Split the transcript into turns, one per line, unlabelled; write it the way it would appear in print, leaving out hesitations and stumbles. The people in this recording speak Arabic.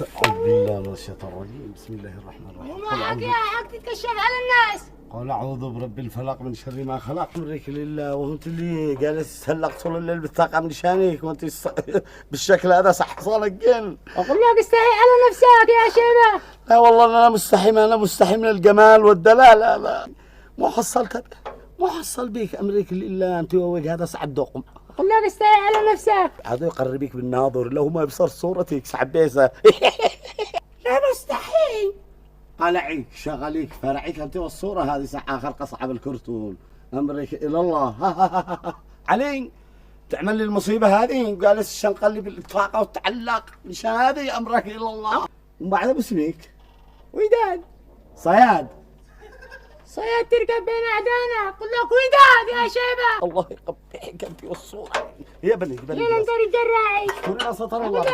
أعوذ بالله من الشيطان الرجيم، بسم الله الرحمن الرحيم.
وما حق يا حق تتكشف على الناس.
قال أعوذ برب الفلق من شر ما خلق. أمرك لله وأنت اللي جالس تسلق طول الليل بالطاقة من شانك وأنت بالشكل هذا صح صالك جن.
أقول لك استحي على نفسك يا شيبة.
لا والله أنا مستحي، ما أنا مستحي من الجمال والدلال. لا مو حصلت، مو حصل بيك. أمرك لله أنت ووجه هذا سعد دوقم.
أقول لك استحي على نفسك.
هذا يقربك بالناظر له ما يبصر صورتك سعبيسة.
لا مستحيل.
قلعيك شغليك فرعيك انت والصوره هذه اخر اصحاب الكرتون. امرك الى الله. علي تعمل لي المصيبه هذه جالس الشنقلي بالطاقه وتعلق مشان هذه. امرك الى الله. وبعدها باسمك وداد صياد.
صياد تركب بين اعدانا. اقول لك وداد يا شيبة.
الله يقبحك انت والصوره يا بني.
يا انت رجال راعي.
ستر الله.